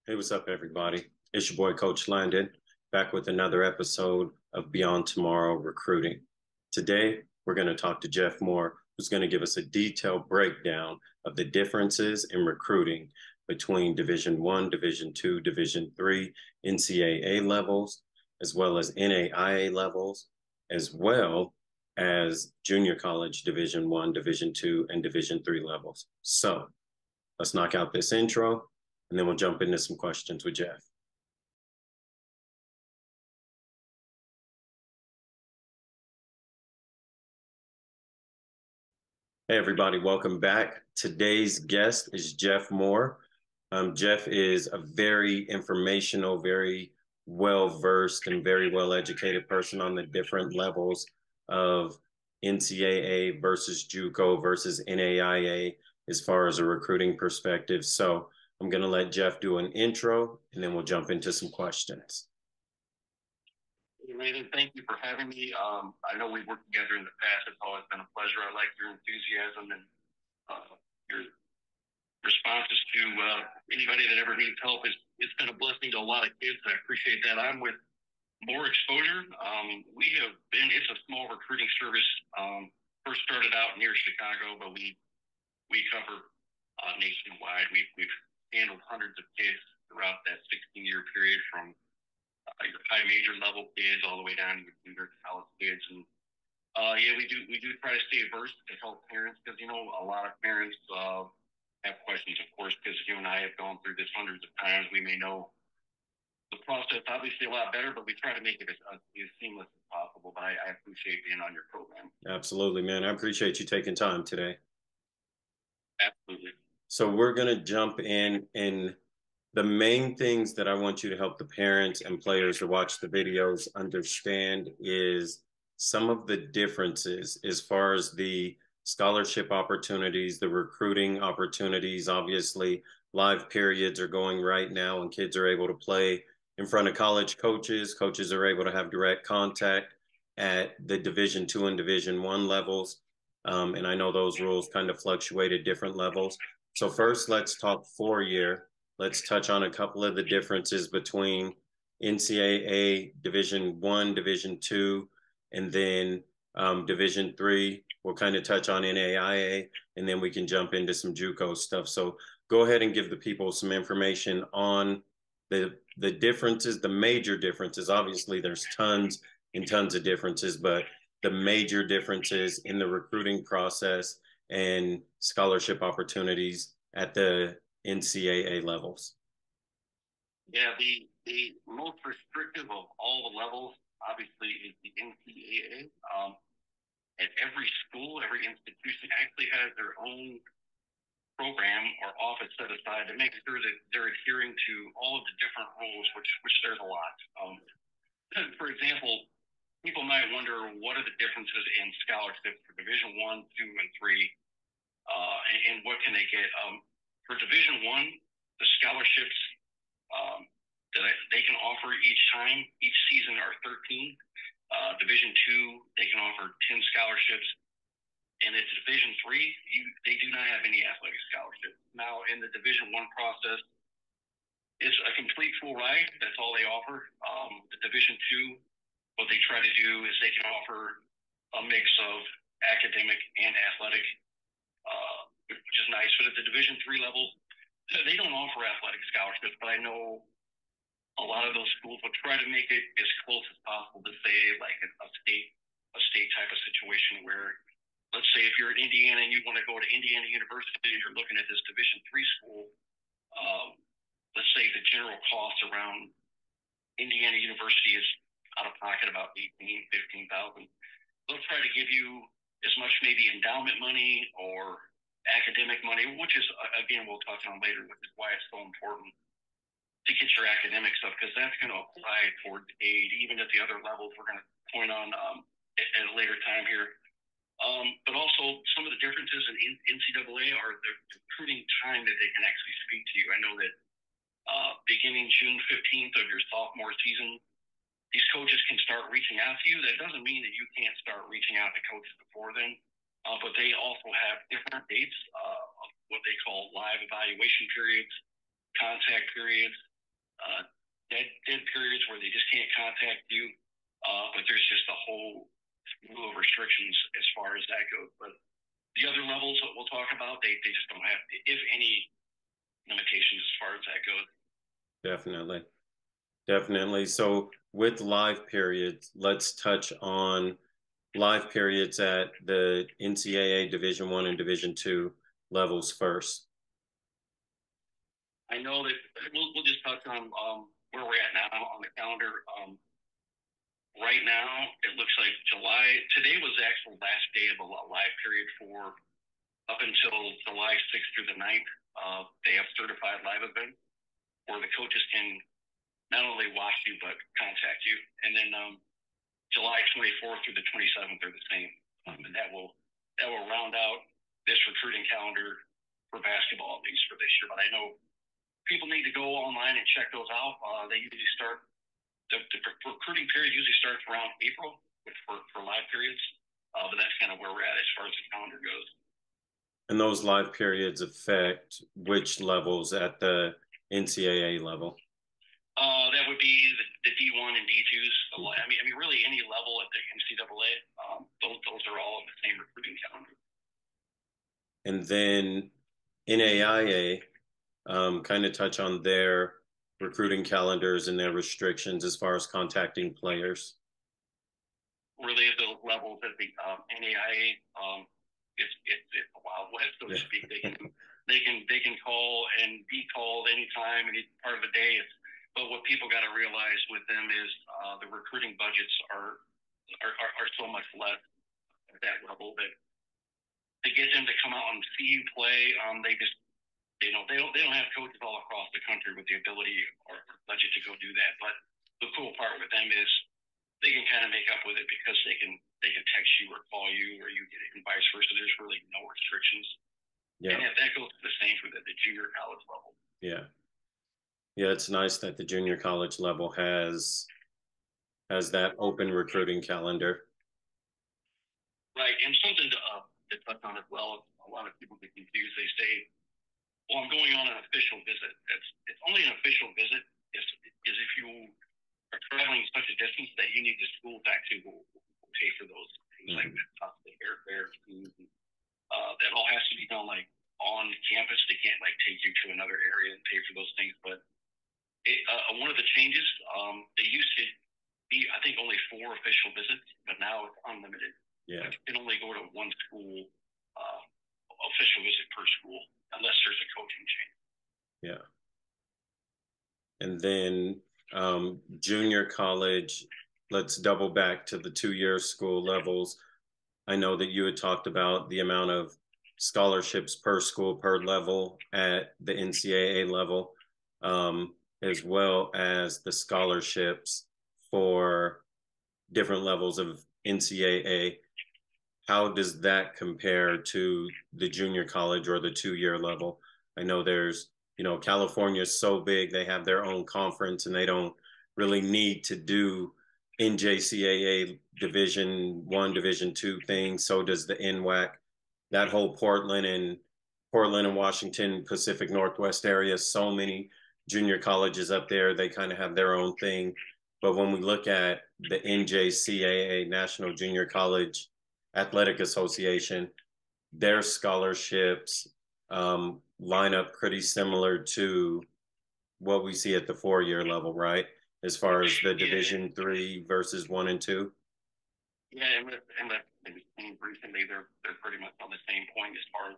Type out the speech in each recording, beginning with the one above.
Hey, what's up, everybody? It's your boy, Coach Landon, back with another episode of Beyond Tomorrow Recruiting. Today, we're going to talk to Jeff Moore, who's going to give us a detailed breakdown of the differences in recruiting between Division One, Division Two, Division Three, NCAA levels, as well as NAIA levels, as well as junior college Division One, Division Two, and Division Three levels. So let's knock out this intro and then we'll jump into some questions with Jeff. Hey, everybody, welcome back. Today's guest is Jeff Moore. Jeff is a very informational, very well-versed and very well-educated person on the different levels of NCAA versus Juco versus NAIA as far as a recruiting perspective. So I'm going to let Jeff do an intro and then we'll jump into some questions. Raiden, thank you for having me. I know we've worked together in the past. It's always been a pleasure. I like your enthusiasm and your responses to anybody that ever needs help. It's been a blessing to a lot of kids. I appreciate that. I'm with More Exposure. It's a small recruiting service. First started out near Chicago, but we cover nationwide. We've handled hundreds of kids throughout that 16-year period, from your high major level kids all the way down to your junior college kids. And we do try to stay versed to help parents, because a lot of parents have questions, of course, because you and I have gone through this hundreds of times. We may know the process obviously a lot better, but we try to make it as seamless as possible. But I appreciate being on your program. Absolutely, man. I appreciate you taking time today. Absolutely. So we're going to jump in, and the main things that I want you to help the parents and players who watch the videos understand is some of the differences as far as the scholarship opportunities, the recruiting opportunities. Obviously, live periods are going right now and kids are able to play in front of college coaches. Coaches are able to have direct contact at the Division Two and Division One levels. And I know those rules kind of fluctuate at different levels. So first, let's talk 4-year. Let's touch on a couple of the differences between NCAA Division One, Division Two, and then Division Three. We'll kind of touch on NAIA, and then we can jump into some JUCO stuff. So go ahead and give the people some information on the differences, the major differences. Obviously, there's tons and tons of differences, but the major differences in the recruiting process and scholarship opportunities at the NCAA levels. Yeah, the most restrictive of all the levels, obviously, is the NCAA. At every school, every institution actually has their own program or office set aside to make sure that they're adhering to all of the different rules, which there's a lot. For example, people might wonder, what are the differences in scholarships for Division One, Two, and Three, and what can they get? For Division One, the scholarships that they can offer each season are 13. Division Two, they can offer 10 scholarships. And at Division Three, they do not have any athletic scholarships. Now, in the Division One process, it's a complete full ride. That's all they offer. The Division Two, what they try to do is they can offer a mix of academic and athletic, which is nice. But at the Division Three level, they don't offer athletic scholarships, but I know a lot of those schools will try to make it as close as possible to say like a state type of situation where, let's say if you're in Indiana and you want to go to Indiana University and you're looking at this Division Three school, let's say the general cost around Indiana University is out of pocket about $15,000. They'll try to give you as much maybe endowment money or academic money, which is, again, we'll touch on later, which is why it's so important to get your academic stuff, because that's going to apply towards aid, even at the other levels we're going to point on at a later time here. But also some of the differences in NCAA are the recruiting time that they can actually speak to you. I know that beginning June 15th of your sophomore season, these coaches can start reaching out to you. That doesn't mean that you can't start reaching out to coaches before then, but they also have different dates of what they call live evaluation periods, contact periods, dead periods where they just can't contact you. But there's just a whole slew of restrictions as far as that goes. But the other levels that we'll talk about, they just don't have, if any, limitations as far as that goes. Definitely. Definitely. So with live periods, let's touch on live periods at the NCAA Division I and Division II levels first. I know that we'll just touch on where we're at now on the calendar. Right now, it looks like today was the actual last day of a live period for up until July 6th through the 9th. They have certified live events where the coaches can not only watch you, but contact you. And then July 24th through the 27th are the same. And that will round out this recruiting calendar for basketball, at least for this year. But I know people need to go online and check those out. They usually start, the recruiting period usually starts around April for live periods. But that's kind of where we're at as far as the calendar goes. And those live periods affect which levels at the NCAA level? That would be the D1 and D2s. I mean, really any level at the NCAA. Those are all in the same recruiting calendar. And then NAIA, kind of touch on their recruiting calendars and their restrictions as far as contacting players. Really, at those levels at the NAIA, it's a wild west, so to speak. They can call and be called anytime, any part of the day. But what people got to realize with them is the recruiting budgets are so much less at that level that to get them to come out and see you play, they don't have coaches all across the country with the ability or budget to go do that. But the cool part with them is they can kind of make up with it because they can text you or call you or you get it and vice versa. There's really no restrictions. Yeah. And that goes the same for the junior college level. Yeah. Yeah, it's nice that the junior college level has that open recruiting calendar. Right, and something to touch on as well. A lot of people get confused. They say, "Well, I'm going on an official visit." It's only an official visit is if you are traveling such a distance that you need the school to actually will pay for those things like the airfare, food. That all has to be done like on campus. They can't like take you to another area and pay for those things, but one of the changes, they used to be, I think, only 4 official visits, but now it's unlimited. Yeah. You can only go to one school, official visit per school, unless there's a coaching change. Yeah. And then junior college, let's double back to the 2-year school levels. I know that you had talked about the amount of scholarships per school, per level at the NCAA level. As well as the scholarships for different levels of NCAA. How does that compare to the junior college or the 2-year level? I know there's, California is so big, they have their own conference and they don't really need to do NJCAA Division I, Division II things. So does the NWAC. That whole Portland and Washington, Pacific Northwest area, so many junior colleges up there, they kind of have their own thing. But when we look at the NJCAA, National Junior College Athletic Association, their scholarships line up pretty similar to what we see at the 4-year level, right? As far as the Division III versus 1 and 2. Yeah, and recently they're pretty much on the same point as far as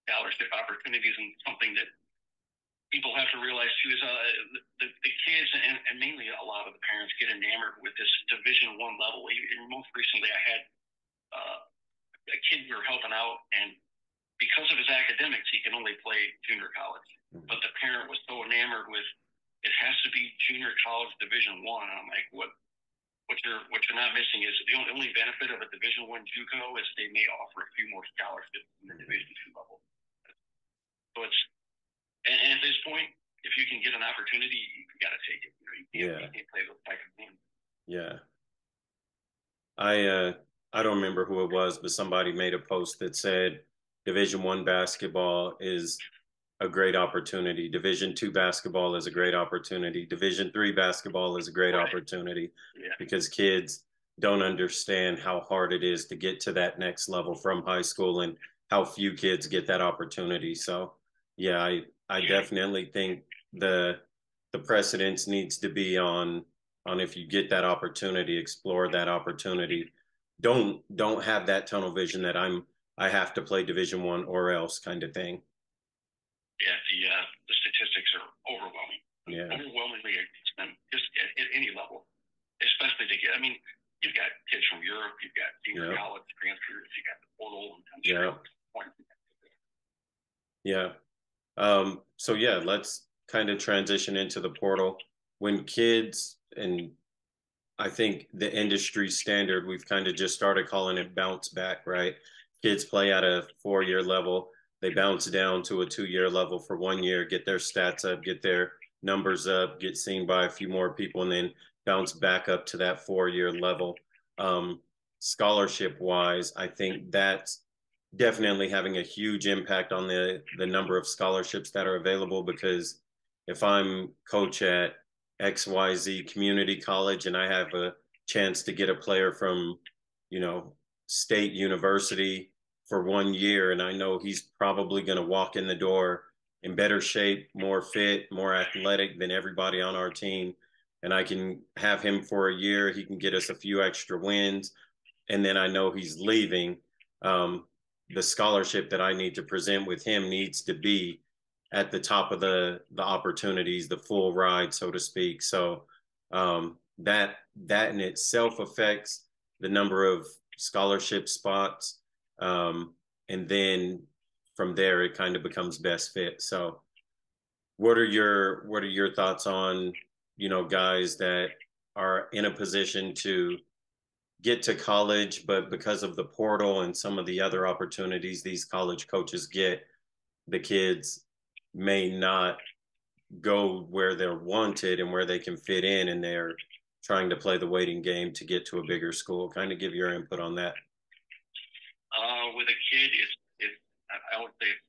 scholarship opportunities, and something that people have to realize too is the kids and mainly a lot of the parents get enamored with this Division I level. And most recently, I had a kid we were helping out, and because of his academics, he can only play junior college. But the parent was so enamored with it has to be junior college Division I. And I'm like, what you're not missing is the only benefit of a Division I JUCO is they may offer a few more scholarships in the Division II level. So it's and at this point, if you can get an opportunity, you got to take it. You can't play those type of games. Yeah. I don't remember who it was, but somebody made a post that said Division I basketball is a great opportunity. Division II basketball is a great opportunity. Division III basketball is a great Right. opportunity Yeah. because kids don't understand how hard it is to get to that next level from high school and how few kids get that opportunity. So yeah, I definitely think the precedence needs to be on if you get that opportunity, explore that opportunity. Don't have that tunnel vision that I have to play Division I or else kind of thing. Yeah, the statistics are overwhelming. Yeah. Overwhelmingly against them, just at any level, especially to get. I mean, you've got kids from Europe, you've got senior college transfers, you got the portal, and I'm sure yeah. So yeah, let's kind of transition into the portal. When kids, and I think the industry standard, we've kind of just started calling it bounce back, right? Kids play at a 4-year level, they bounce down to a 2-year level for 1 year, get their stats up, get their numbers up, get seen by a few more people, and then bounce back up to that 4-year level. Scholarship wise, I think that's definitely having a huge impact on the number of scholarships that are available, because if I'm coach at XYZ community college and I have a chance to get a player from, state university for 1 year, and I know he's probably going to walk in the door in better shape, more fit, more athletic than everybody on our team, and I can have him for a year, he can get us a few extra wins, and then I know he's leaving. The scholarship that I need to present with him needs to be at the top of the opportunities, the full ride, so to speak. So that in itself affects the number of scholarship spots, and then from there it kind of becomes best fit. So, what are your thoughts on guys that are in a position to get to college, but because of the portal and some of the other opportunities these college coaches get, the kids may not go where they're wanted and where they can fit in, and they're trying to play the waiting game to get to a bigger school. Kind of give your input on that. With a kid, it's I would say it's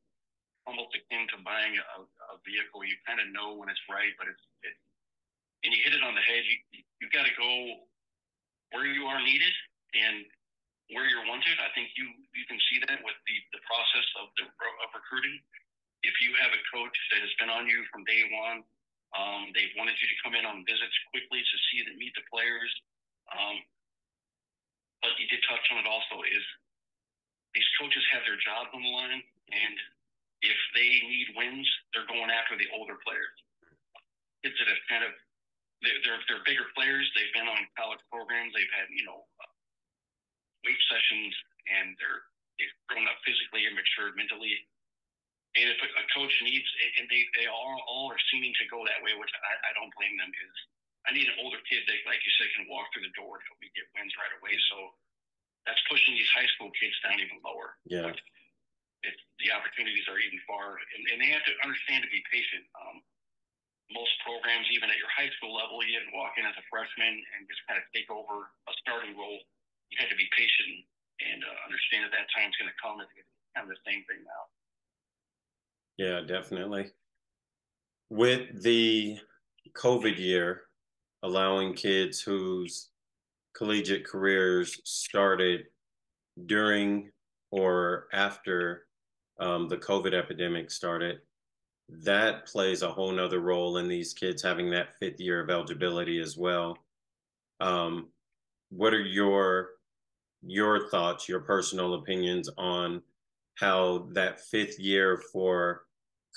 almost akin to buying a vehicle. You kind of know when it's right, but and you hit it on the head. You got to go where you are needed and where you're wanted. I think you can see that with the process of recruiting. If you have a coach that has been on you from day one, they've wanted you to come in on visits quickly to meet the players. But you did touch on it also, is these coaches have their jobs on the line, and if they need wins, they're going after the older players. Kids that have kind of they're bigger players. They've been on college programs. They've had weight sessions, and they've grown up physically and matured mentally. And if a coach needs, and they all are seeming to go that way, which I don't blame them, is I need an older kid that, like you said, can walk through the door and help me get wins right away. So that's pushing these high school kids down even lower. Yeah. The opportunities are even far, and they have to understand to be patient. Most programs, even at your high school level, you didn't walk in as a freshman and just kind of take over a starting role. You had to be patient and understand that time's going to come. It's kind of the same thing now. Yeah, definitely. With the COVID year, allowing kids whose collegiate careers started during or after the COVID epidemic started, that plays a whole nother role in these kids having that 5th year of eligibility as well. What are your thoughts, your personal opinions on how that 5th year for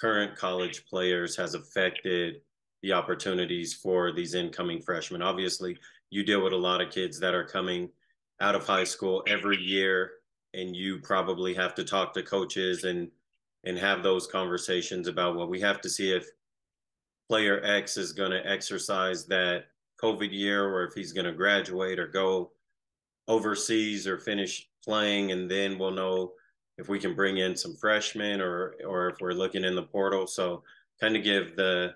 current college players has affected the opportunities for these incoming freshmen? Obviously, you deal with a lot of kids that are coming out of high school every year, and you probably have to talk to coaches and have those conversations about, well, we have to see if player X is going to exercise that COVID year, or if he's going to graduate or go overseas or finish playing, and then we'll know if we can bring in some freshmen or if we're looking in the portal. So kind of give the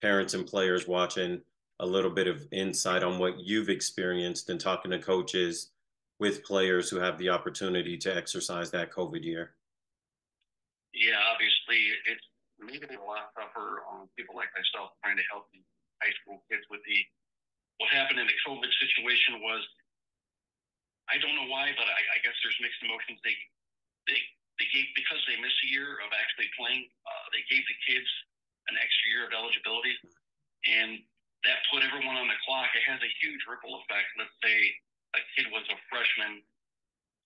parents and players watching a little bit of insight on what you've experienced in talking to coaches with players who have the opportunity to exercise that COVID year. Yeah, obviously made it a lot tougher on people like myself trying to help the high school kids with what happened in the COVID situation was, I don't know why, but I guess there's mixed emotions. They they gave, because they missed a year of actually playing, they gave the kids an extra year of eligibility, and that put everyone on the clock. It has a huge ripple effect. Let's say a kid was a freshman,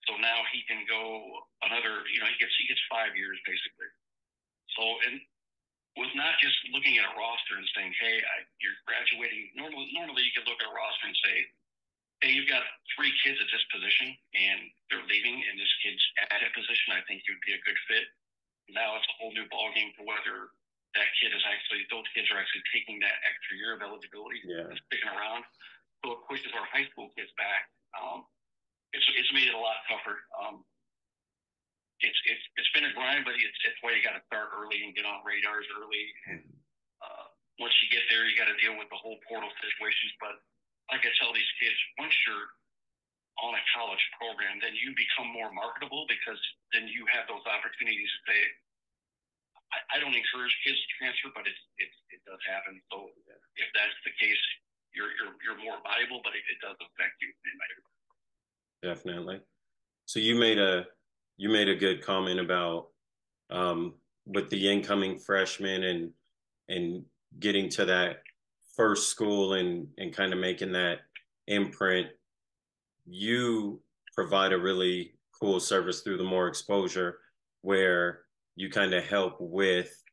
so now he can go another, he gets 5 years basically. So, and was not just looking at a roster and saying, hey, you're graduating. Normally you could look at a roster and say, hey, you've got 3 kids at this position and they're leaving, and this kid's at that position. I think you'd be a good fit. Now it's a whole new ballgame for whether those kids are actually taking that extra year of eligibility and sticking around. So it pushes our high school kids back. It's made it a lot tougher. It's been a grind, but it's why you got to start early and get on radars early. And once you get there, you got to deal with the whole portal situations. But like I tell these kids, once you're on a college program, then you become more marketable, because then you have those opportunities to say, I don't encourage kids to transfer, but it does happen. So if that's the case, you're more valuable, but it does affect you. Definitely. So you made a good comment about with the incoming freshmen and getting to that first school and kind of making that imprint. You provide a really cool service through the More Exposure, where you kind of help with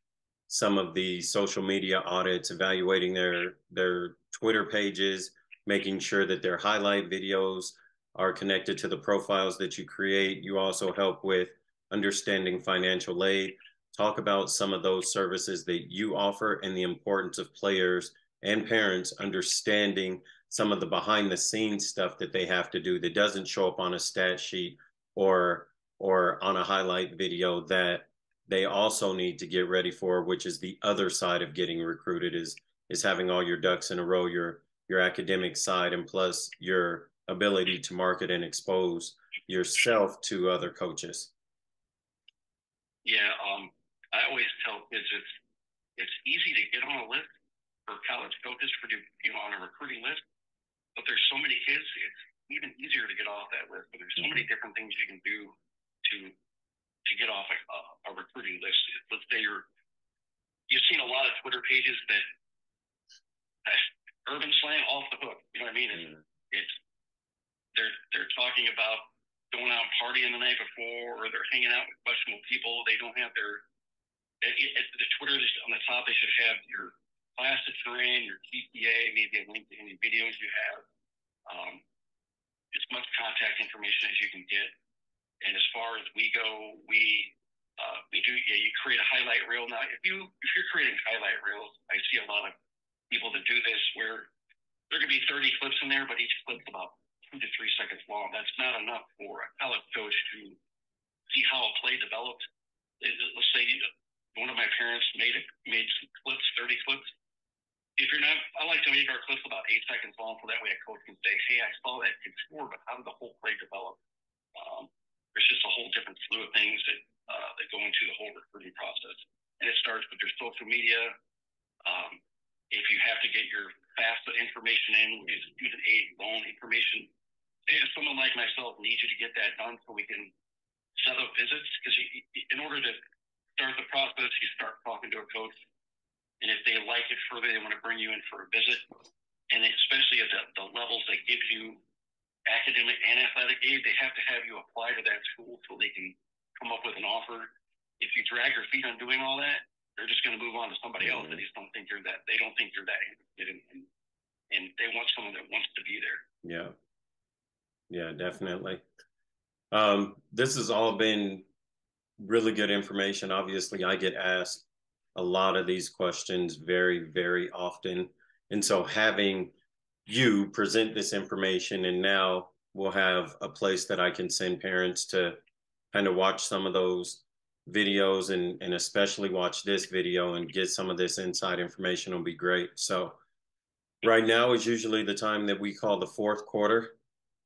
some of the social media audits, evaluating their Twitter pages, making sure that their highlight videos are connected to the profiles that you create. You also help with understanding financial aid. Talk about some of those services that you offer and the importance of players and parents understanding some of the behind the scenes stuff that they have to do that doesn't show up on a stat sheet or on a highlight video, that they also need to get ready for, which is the other side of getting recruited, is having all your ducks in a row, your academic side, and plus your ability to market and expose yourself to other coaches. Yeah, I always tell kids it's easy to get on a list for college coaches on a recruiting list, but there's so many kids, it's even easier to get off that list. But there's so many different things you can do to get off a recruiting list. Let's say you've seen a lot of Twitter pages that urban slang off the hook. You know what I mean? It's they're talking about going out partying the night before, or they're hanging out with questionable people. They don't have the Twitter on the top. They should have your class that you're in, your GPA, maybe a link to any videos you have. As much contact information as you can get. And as far as we go, we do. Yeah, you create a highlight reel. Now, if you're creating highlight reels, I see a lot of people that do this where there could be 30 clips in there, but each clip's about 2 to 3 seconds long. That's not enough for a college coach to see how a play developed. Let's say one of my parents made some clips, 30 clips. If you're not, I like to make our clips about 8 seconds long, so that way a coach can say, hey, I saw that kid score, but how did the whole play develop? There's just a whole different slew of things that go into the whole recruiting process. And it starts with your social media. If you have to get your FAFSA information in, which is student aid loan information, if someone like myself needs you to get that done so we can set up visits, because in order to start the process, you start talking to a coach, and if they like it further, they want to bring you in for a visit. And especially at the levels they give you academic and athletic aid, they have to have you apply to that school so they can come up with an offer. If you drag your feet on doing all that, they're just going to move on to somebody else. They just don't think you're that. They don't think you're that interested in, and they want someone that wants to be there. Yeah, definitely. This has all been really good information. Obviously, I get asked a lot of these questions very, very often. And so having you present this information, and now we'll have a place that I can send parents to kind of watch some of those videos and especially watch this video and get some of this inside information will be great. So right now is usually the time that we call the fourth quarter,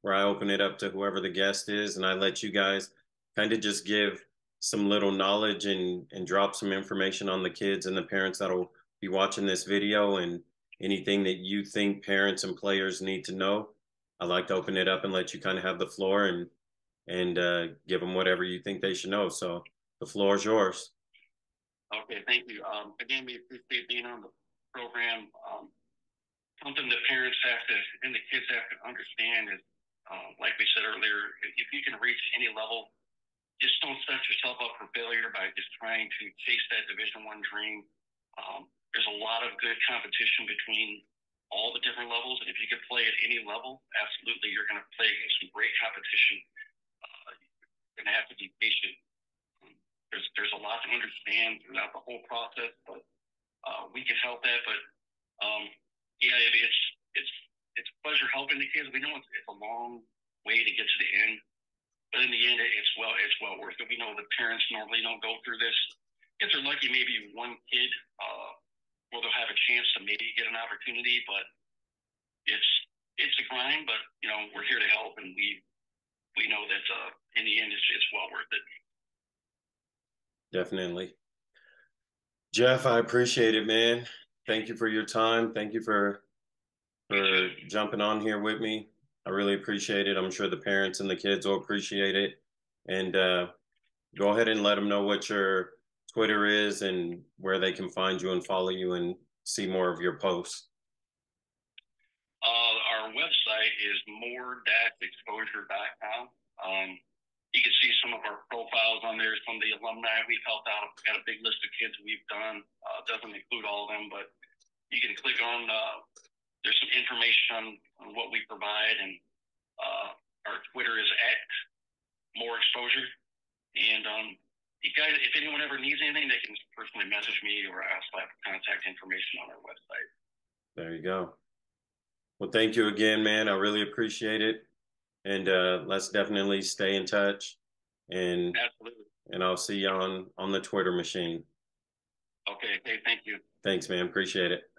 where I open it up to whoever the guest is, and I let you guys kind of just give some little knowledge and drop some information on the kids and the parents that'll be watching this video, and anything that you think parents and players need to know. I like to open it up and let you kind of have the floor and give them whatever you think they should know. So the floor is yours. Okay, thank you. Again, we appreciate being on the program. Something that parents have to and the kids have to understand is, like we said earlier, if you can reach any level, just don't set yourself up for failure by just trying to chase that Division I dream. There's a lot of good competition between all the different levels, and if you can play at any level, absolutely, you're going to play against some great competition. You're going to have to be patient. There's a lot to understand throughout the whole process, but we can help that. But yeah, it's a pleasure helping the kids. We know it's a long way to get to the end, but in the end, it's well worth it. We know the parents normally don't go through this. If they're lucky, maybe one kid where they'll have a chance to maybe get an opportunity, but it's a grind. But you know, we're here to help, and we know that in the end, it's well worth it. Definitely. Jeff, I appreciate it, man. Thank you for your time. Thank you for jumping on here with me. I really appreciate it. I'm sure the parents and the kids will appreciate it. And go ahead and let them know what your Twitter is and where they can find you and follow you and see more of your posts. Our website is more-exposure.com. You can see some of our profiles on there, some of the alumni we've helped out. We've got a big list of kids we've done. Doesn't include all of them, but you can click on, there's some information on what we provide, and our Twitter is @moreexposure. And you guys, if anyone ever needs anything, they can personally message me, or I'll have contact information on our website. There you go. Well, thank you again, man. I really appreciate it. And let's definitely stay in touch. And absolutely. And I'll see you on the Twitter machine. Okay. Hey, thank you. Thanks, man. Appreciate it.